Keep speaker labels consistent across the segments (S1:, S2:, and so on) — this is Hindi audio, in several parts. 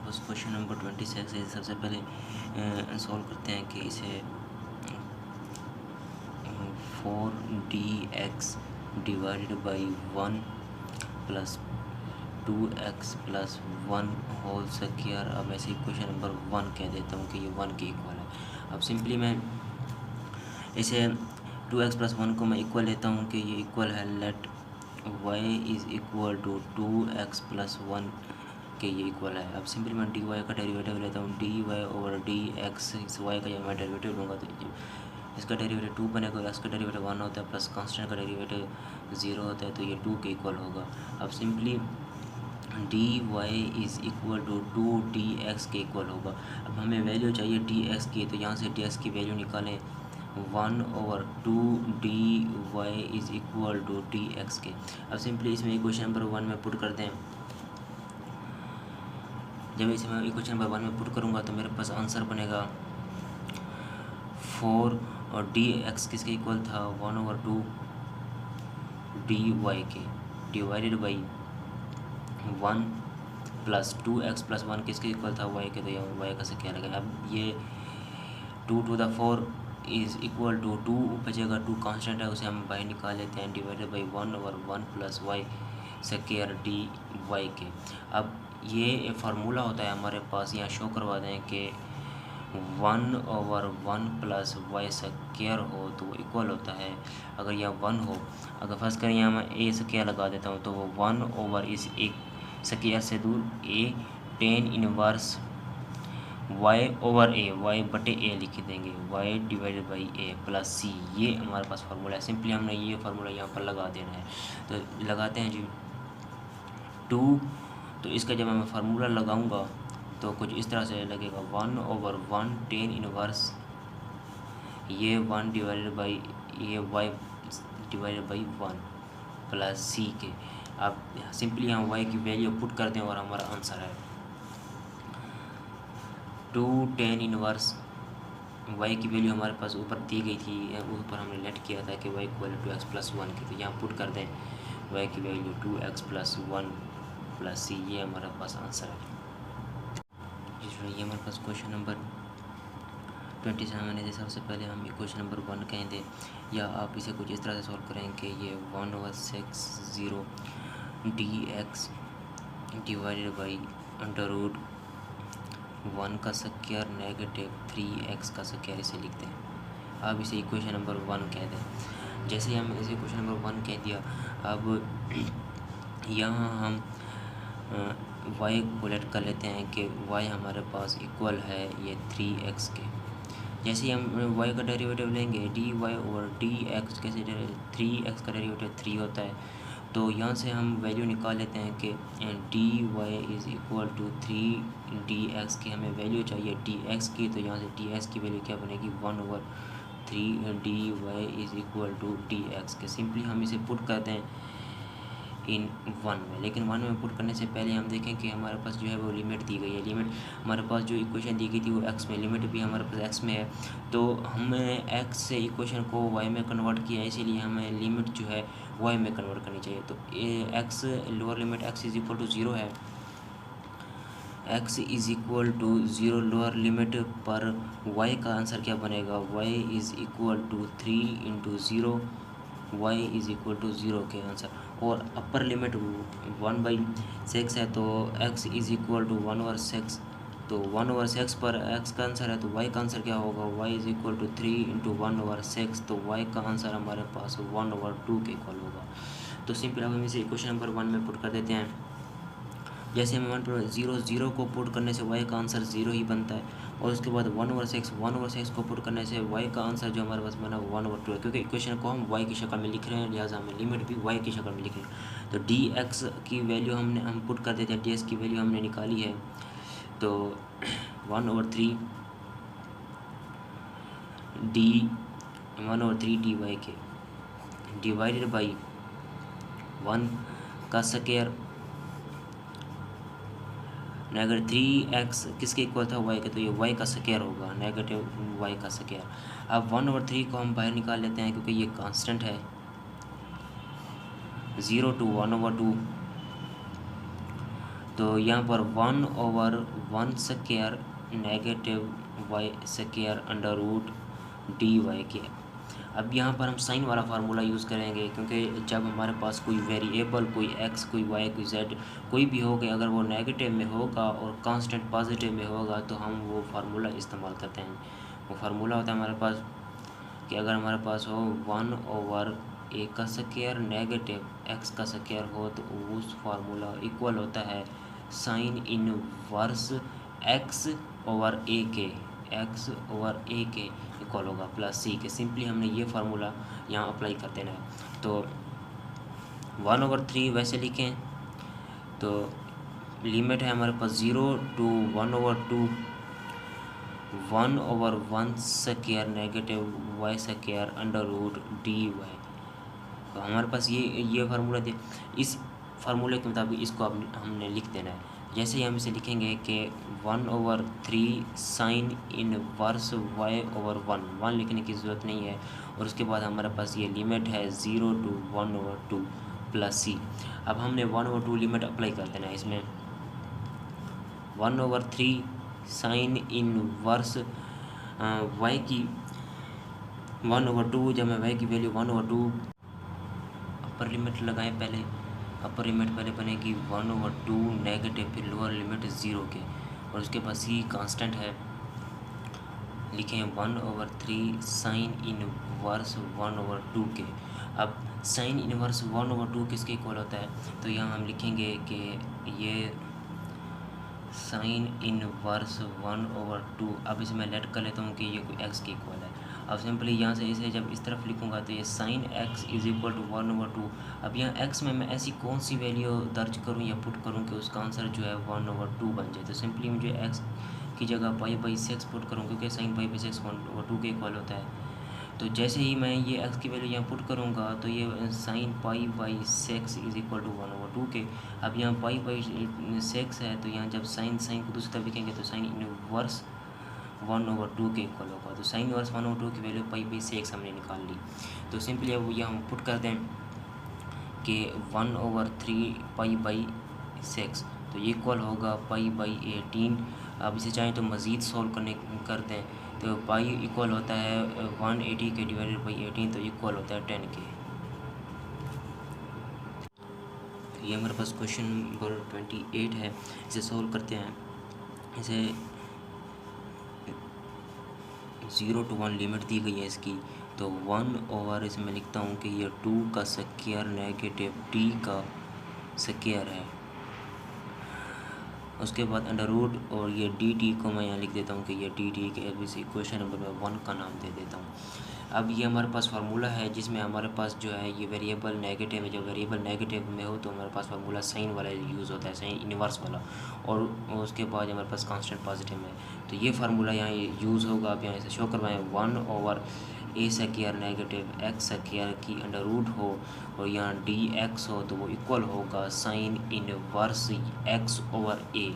S1: पास क्वेश्चन नंबर 26 है। सबसे पहले सॉल्व करते हैं कि इसे 4dx divided by 1 plus 2x plus 1 whole square. अब ऐसे क्वेश्चन नंबर 1 कह देता हूँ कि ये 1 के इक्वल है। अब सिंपली मैं इसे 2x प्लस 1 को मैं इक्वल लेता हूँ कि ये इक्वल है let y is equal to 2x plus 1 के ये इक्वल है। अब सिंपली मैं dy का डेरिवेटिव लेता हूँ, dy ओवर dx, इस y का जब मैं डेरिवेटिव लूँगा तो इसका डेरिवेटिव 2 बनेगा, इसका डेरिवेटिव 1 होता है, प्लस कांस्टेंट का डेरिवेटिव 0 होता है, तो ये 2 के इक्वल होगा। अब simply dy is equal to 2dx के इक्वल होगा। अब हमें वैल्यू चाहिए dx की, तो यहाँ से dx की वैल्यू निकालें 1/2 dy is equal to dx के। अब सिंपली इसमें इक्वेशन नंबर 1 में पुट कर दें। जब इसे मैं इक्वेशन नंबर 1 में पुट करूँगा तो मेरे पास आंसर बनेगा 4 और dx किसके इक्वल था 1/2 dy के divided by 1 plus 2x plus 1 किसके इक्वल था y के, तो यहाँ y का से क्या लगेगा। अब ये 2 to the 4 is equal to 2 बचेगा, 2 कांस्टेंट है, उसे हम बाहर निकाल लेते हैं, divided by 1/1 plus y square d y के। अब ये फार्मूला होता है हमारे पास, यहाँ शो करवा दें कि 1/1 प्लस वाई स्क्वायर हो तो वो इक्वल होता है, अगर यह 1 हो, अगर फर्स्ट करें यहाँ मैं ए स्क्वायर लगा देता हूँ तो वो 1 इस एक स्क्वायर से दूर a tan इनवर्स y बटे a लिख देंगे, y divided by a plus c, ये हमारे पास फार्मूला है। सिंपली हमने ये फार्मूला यहाँ पर लगा देना है, तो लगाते हैं जी 2। तो इसका जब मैं फार्मूला लगाऊंगा तो कुछ इस तरह से लगेगा 1/1 tan इनवर्स ये 1 डिवाइडेड बाई ये y divided by 1 plus c के। अब सिंपली हम y की वैल्यू पुट कर दें और हमारा आंसर है 2 tan इनवर्स y की वैल्यू हमारे पास ऊपर दी गई थी, ऊपर हमने लेट किया था कि y equal to x plus 1 की, तो यहाँ पुट कर दें y की value 2x plus 1 plus c, ये हमारे पास आंसर है। ये हमारे पास क्वेश्चन नंबर 27 है। सबसे पहले हम क्वेश्चन नंबर 1 कहें दें, या आप इसे कुछ इस तरह से सॉल्व करें कि ये 1/60 dx divided by under root 1 का स्क्वायर नेगेटिव 3x का स्क्वायर, इसे लिखते हैं। अब इसे इक्वेशन नंबर 1 कह दें। जैसे ही हम इसे इक्वेशन नंबर 1 कह दिया, अब यहाँ हम y को लेट कर लेते हैं कि y हमारे पास इक्वल है ये 3x के। जैसे ही हम y का डेरिवेटिव लेंगे dy ओवर dx, कैसे 3x का डेरिवेटिव 3 होता है, तो यहाँ से हम वैल्यू निकाल लेते हैं कि dy is equal to 3dx की, हमें वैल्यू चाहिए dx की, तो यहाँ से dx की वैल्यू क्या बनेगी 1/3 dy is equal to dx के। सिंपली हम इसे पुट करते हैं इन 1 में, लेकिन 1 में पुट करने से पहले हम देखें कि हमारे पास जो है वो लिमिट दी गई है। लिमिट हमारे पास जो इक्वेशन दी गई थी वो x में, लिमिट भी हमारे पास x में है, तो हमने x से इक्वेशन को y में कन्वर्ट किया है, इसीलिए हमें लिमिट जो है y में कन्वर्ट करनी चाहिए। तो x lower limit x is equal to 0 है, x is equal to 0 lower limit पर y का आंसर क्या बनेगा, y is equal to 3 into 0, y is equal to 0 के आंसर। और अपर लिमिट 1/6 है, तो x इज़ इक्वल टू 1/6, तो 1/6 पर x का आंसर है, तो y का आंसर क्या होगा, y is equal to 3 into 1/6, तो y का आंसर हमारे पास 1/2 के इक्वल होगा। तो सिंपल अब हम इसे इक्वेशन नंबर 1 में पुट कर देते हैं। जैसे हम 1/0 को पुट करने से y का आंसर 0 ही बनता है, और उसके बाद 1/6 को पुट करने से y का आंसर जो हमारे पास बना 1/2 है, क्योंकि इक्वेशन को हम y की शक्ल में लिख रहे हैं, लिहाजा हमें लिमिट भी y की शक्ल में लिख रहे हैं। तो dx की वैल्यू हम पुट कर देते हैं, dx की वैल्यू हमने निकाली है, तो 1/3 dy के डिवाइडेड बाई 1 का स्क्वायर नेगेटिव 3x किसके इक्वल था y के, तो ये y का स्क्वायर होगा, नेगेटिव y का स्क्वायर। अब 1/3 को हम बाहर निकाल लेते हैं, क्योंकि ये कांस्टेंट है, 0 to 1/2 तो यहाँ पर 1/1² negative y square under root d y के। अब यहाँ पर हम साइन वाला फार्मूला यूज़ करेंगे, क्योंकि जब हमारे पास कोई वेरिएबल, कोई एक्स, कोई वाई, कोई जेड, कोई भी होगा, अगर वो नेगेटिव में होगा और कांस्टेंट पॉजिटिव में होगा तो हम वो फार्मूला इस्तेमाल करते हैं। वो फार्मूला होता है हमारे पास कि अगर हमारे पास हो 1/a का स्क्वायर नेगेटिव x का स्क्वायर हो तो उस फार्मूला इक्वल होता है साइन इनवर्स x/a के, x/a के इक्वल होगा प्लस c के। सिंपली हमने ये फार्मूला यहाँ अप्लाई कर देना है। तो 1/3 वैसे लिखें तो लिमिट है हमारे पास 0 to 1/2 1/1² negative y square under root d y. तो हमारे पास ये फार्मूला दे, इस फार्मूले के मुताबिक इसको अब हमने लिख देना है। जैसे ही हम इसे लिखेंगे कि 1/3 साइन इनवर्स y/1 लिखने की ज़रूरत नहीं है, और उसके बाद हमारे पास ये लिमिट है 0 to 1/2 प्लस c। अब हमने 1/2 लिमिट अप्लाई कर देना है इसमें। 1/3 साइन इनवर्स y की 1/2, जब मैं y की वैल्यू 1/2 अपर लिमिट लगाएं पहले, अपर लिमिट पहले बनेगी 1/2 नेगेटिव, फिर लोअर लिमिट 0 के, और उसके बाद c कांस्टेंट है। लिखें 1/3 साइन इनवर्स 1/2 के। अब साइन इनवर्स 1/2 किसके इक्वल होता है, तो यहाँ हम लिखेंगे कि ये साइन इनवर्स 1/2। अब इसे मैं लेट कर लेता हूँ कि ये कोई x के इक्वल है। अब सिंपली यहाँ से इसे जब इस तरफ लिखूँगा तो ये sine x is equal to 1/2। अब यहाँ x में मैं ऐसी कौन सी वैल्यू दर्ज करूँ या पुट करूँ कि उसका आंसर जो है 1/2 बन जाए। तो सिंपली मुझे x की जगह π/6 पुट करूँ, क्योंकि साइन π/6 1/2 के इक्वल होता है। तो जैसे ही मैं ये x की वैल्यू यहाँ पुट करूँगा तो ये साइन π/6 इज़ इक्वल टू 1/2 के। अब यहाँ π/6 है, तो यहाँ जब साइन को दूसरी तरफ लिखेंगे तो साइन इनवर्स 1/2 के इक्वल होगा। तो साइन इनवर्स 1/2 की वैल्यू π/6 हमने निकाल ली। तो सिंपली अब यहाँ हम पुट कर दें कि 1/3 π/6, तो ये इक्वल होगा π/18। अब इसे चाहें तो मज़ीद सॉल्व कर दें तो पाई इक्वल होता है 180 के डिवाइडेड बाई 18, तो इक्वल होता है 10 के। तो ये हमारे पास क्वेश्चन नंबर 28 है, इसे सॉल्व करते हैं। इसे 0 to 1 लिमिट दी गई है इसकी, तो 1 इसमें लिखता हूँ कि ये 2 का स्क्वायर नेगेटिव d का स्क्वायर है। उसके बाद अंडर रूट, और ये डी टी को मैं यहाँ लिख देता हूँ कि ये डी टी के एलबीसी क्वेश्चन नंबर में 1 का नाम दे देता हूँ। अब ये हमारे पास फार्मूला है जिसमें हमारे पास जो है ये वेरिएबल नेगेटिव है। जब वेरिएबल नेगेटिव में हो तो हमारे पास फार्मूला साइन वाला यूज़ होता है, साइन इनवर्स वाला, और उसके बाद हमारे पास कांस्टेंट पॉजिटिव में, तो ये फार्मूला यहाँ यूज़ होगा। आप यहाँ इसे शो करवाएँ 1/a square negative x square की अंडर रूट हो और यहाँ dx हो, तो वो इक्वल होगा sine inverse x/a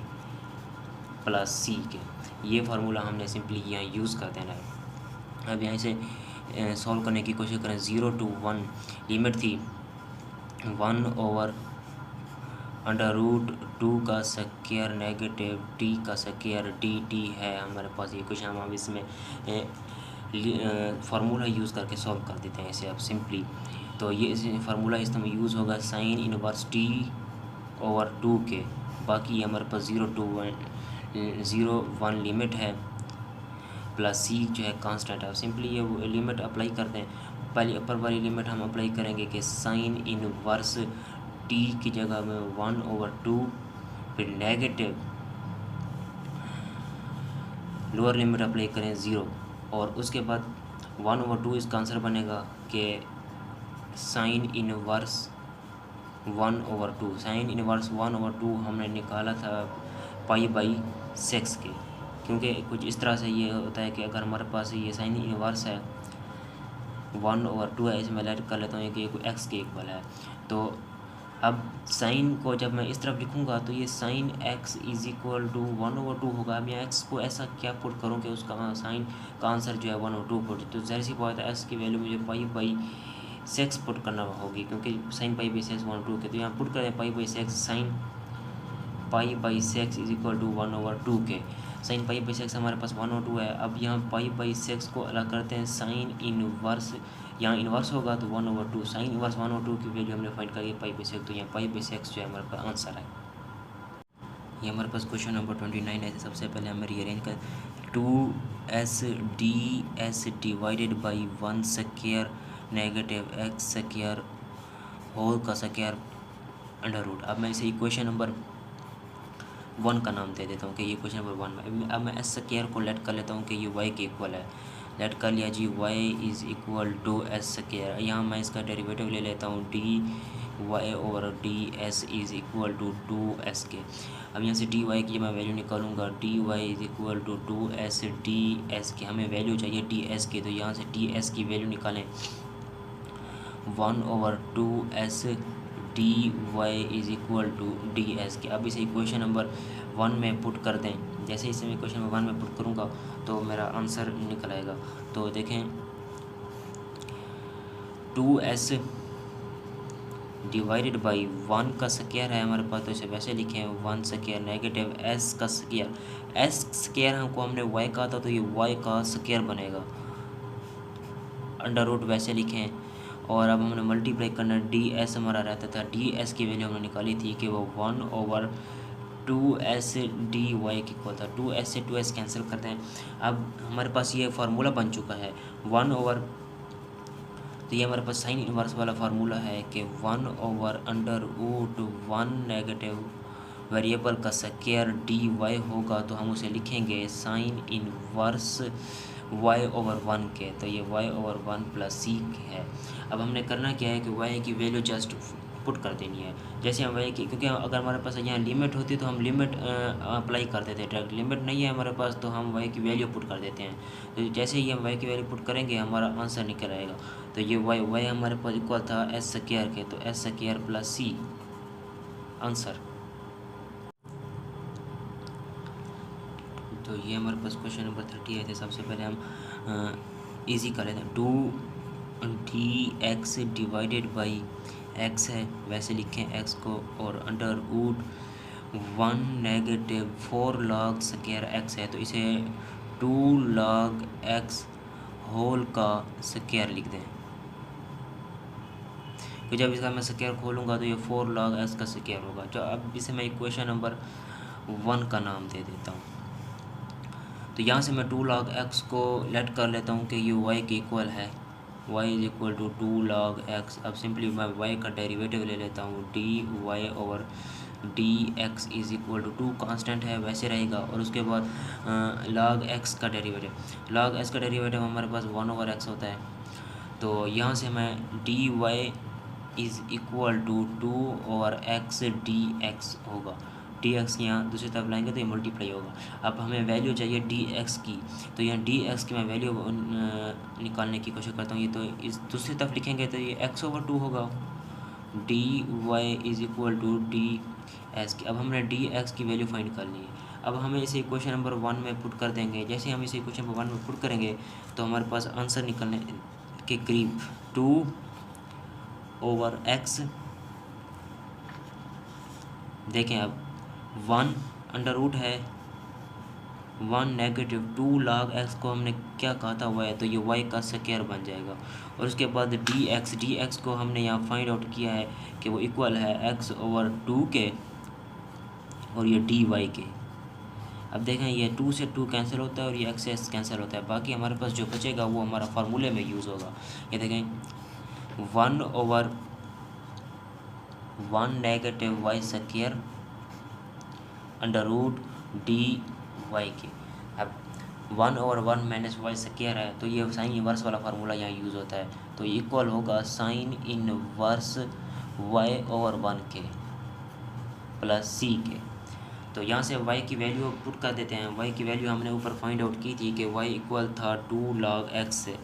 S1: plus c के। ये फार्मूला हमने सिंपली यहाँ यूज़ कर देना है। अब यहाँ से सॉल्व करने की कोशिश करें। 0 to 1 लिमिट थी 1/√2 का स्क्वायर नेगेटिव d का स्क्वायर dt है हमारे पास ये क्वेश्चन। हम इसमें फार्मूला यूज़ करके सॉल्व कर देते हैं इसे अब सिंपली। तो ये फार्मूला इसमें यूज़ होगा साइन इनवर्स t/2 के। बाकी हमारे पास 0 1 लिमिट है प्लस c जो है कांस्टेंट है। सिंपली ये लिमिट अप्लाई कर दें। पहली अपर वाली लिमिट हम अप्लाई करेंगे कि साइन इनवर्स t की जगह में 1/2, फिर नेगेटिव लोअर लिमिट अप्लाई करें 0, और उसके बाद 1/2 इसका आंसर बनेगा कि साइन इनवर्स 1/2। साइन इनवर्स 1/2 हमने निकाला था π/6 के, क्योंकि कुछ इस तरह से ये होता है कि अगर हमारे पास ये साइन इनवर्स है 1/2 है, इसे मैं लेट कर लेता हूँ कि कोई x के इक्वल है। तो अब साइन को जब मैं इस तरफ लिखूँगा तो ये sine x is equal to 1/2 होगा। अब मैं x को ऐसा क्या पुट करूँ कि उसका साइन का आंसर जो है 1/2 पुट, तो ज़ाहिर सी बात है x की वैल्यू मुझे π/6 पुट करना होगी, क्योंकि साइन π/6 1/2 के। तो यहाँ पुट करें π/6 sine pi by six is equal to 1/2 के। साइन पाई बाई सेक्स हमारे पास 1/2 है। अब यहाँ पाई बाई सेक्स को अलग करते हैं, साइन इनवर्स, यहाँ इनवर्स होगा तो 1/2, साइन इनवर्स 1/2 की वैल्यू हमने फाइंड करी पाई बाई सेक्स, तो यहाँ पाई बाई सेक्स जो है हमारे पास आंसर है। ये हमारे पास क्वेश्चन नंबर 29 है। सबसे पहले हमें रीअरेंज कर 2s divided by 1 square negative x square whole का स्क्वायर अंडर रूट। अब मैं इसे इक्वेशन नंबर 1 का नाम दे देता हूँ कि ये क्वेश्चन नंबर 1 में। अब मैं एस स्क्वायर को लेट कर लेता हूँ कि ये y के इक्वल है। लेट कर लिया जी, y is equal to s square. यहाँ मैं इसका डेरिवेटिव ले लेता हूँ, d y over d s is equal to 2s के। अब यहाँ से डी वाई की मैं वैल्यू निकालूंगा, d y is equal to 2s d s के। हमें वैल्यू चाहिए डी एस के, तो यहाँ से डी एस की वैल्यू निकालें 1/2s d y is equal to d s के। अब इसे इक्वेशन नंबर 1 में पुट कर दें। जैसे इसे मैं इक्वेशन नंबर 1 में पुट करूँगा तो मेरा आंसर निकल आएगा। तो देखें 2s डिवाइडेड बाई 1 का स्क्वायर है हमारे पास, तो इसे वैसे लिखें 1 स्क्वायर नेगेटिव s का स्क्वायर। s स्क्वायर हमने y कहा था, तो ये y का स्क्वायर बनेगा, अंडर रूट वैसे लिखें। और अब हमने मल्टीप्लाई करना, डी एस हमारा रहता था, डी एस की वैल्यू हमने निकाली थी कि वो 1/2s डी वाई के इक्वल था। 2s से 2s कैंसिल करते हैं। अब हमारे पास ये फार्मूला बन चुका है 1 ओवर, तो ये हमारे पास साइन इनवर्स वाला फार्मूला है कि 1/√1 नेगेटिव वेरिएबल का स्क्वायर डी वाई होगा, तो हम उसे लिखेंगे साइन इनवर्स y/1 के। तो ये y/1 प्लस सी है। अब हमने करना क्या है कि y की वैल्यू जस्ट पुट कर देनी है। जैसे हम y की, क्योंकि अगर हमारे पास यहाँ लिमिट होती तो हम लिमिट अप्लाई कर देते हैं डायरेक्ट, लिमिट नहीं है हमारे पास तो हम y की वैल्यू पुट कर देते हैं। तो जैसे ही हम y की वैल्यू पुट करेंगे हमारा आंसर निकल आएगा। तो ये y हमारे पास इक्वल था s स्क्वायर के, तो s square plus c answer. तो ये हमारे पास क्वेश्चन नंबर 38 है। सबसे पहले हम इजी कर लेते हैं। 2dx डिवाइडेड बाई x है, वैसे लिखें x को, और under root 1 negative 4 log square x है, तो इसे 2 log x होल का स्क्वायर लिख दें। तो जब इसका मैं स्क्वायर खोलूँगा तो ये 4 log x का स्क्वायर होगा। जो अब इसे मैं इक्वेशन नंबर 1 का नाम दे देता हूँ। तो यहाँ से मैं 2 log x को लेट कर लेता हूँ कि ये y के इक्वल है, y is equal to 2 log x। अब सिंपली मैं y का डेरिवेटिव ले लेता हूँ, d y over d x is equal to 2 constant है वैसे रहेगा, और उसके बाद log x का डेरिवेटिव, log x का डेरिवेटिव हमारे पास 1/x होता है। तो यहाँ से मैं d y is equal to 2/x d x होगा। डी एक्स यहाँ दूसरी तरफ लाएंगे तो ये मल्टीप्लाई होगा। अब हमें वैल्यू चाहिए डी एक्स की, तो यहाँ डी एक्स की मैं वैल्यू निकालने की कोशिश करता हूँ। ये तो इस दूसरी तरफ लिखेंगे तो ये x/2 होगा। D y is equal to d x की। अब हमने डी एक्स की वैल्यू फाइंड कर ली है। अब हमें इसे इक्वेशन नंबर 1 में पुट कर देंगे। जैसे हम इसे इक्वेशन नंबर 1 में पुट करेंगे तो हमारे पास आंसर निकलने के करीब 2/x, देखें अब 1 अंडर रूट है 1 नेगेटिव 2 log x को हमने क्या कहा था y, तो ये y का स्क्वायर बन जाएगा। और उसके बाद डी एक्स को हमने यहाँ फाइंड आउट किया है कि वो इक्वल है x/2 के और ये डी वाई के। अब देखें ये 2 से 2 कैंसिल होता है और ये x से x कैंसिल होता है, बाकी हमारे पास जो बचेगा वो हमारा फार्मूले में यूज़ होगा। ये देखें 1/1 negative y square under root d y के। अब 1/1 माइनस वाई स्क्वायर है, तो ये साइन इनवर्स वाला फार्मूला यहाँ यूज़ होता है, तो इक्वल होगा साइन इनवर्स y/1 के प्लस सी के। तो यहाँ से y की वैल्यू पुट कर देते हैं। y की वैल्यू हमने ऊपर फाइंड आउट की थी कि y इक्वल था 2 log x से,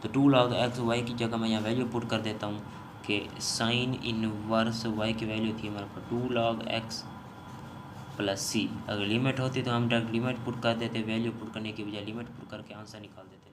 S1: तो 2 log x y की जगह मैं यहाँ वैल्यू पुट कर देता हूँ कि साइन इनवर्स y की वैल्यू थी हमारे पास 2 log x प्लस सी। अगर लिमिट होती तो हम डायरेक्ट लिमिट पुट कर देते, वैल्यू पुट करने की बजाय लिमिट पुट करके आंसर निकाल देते।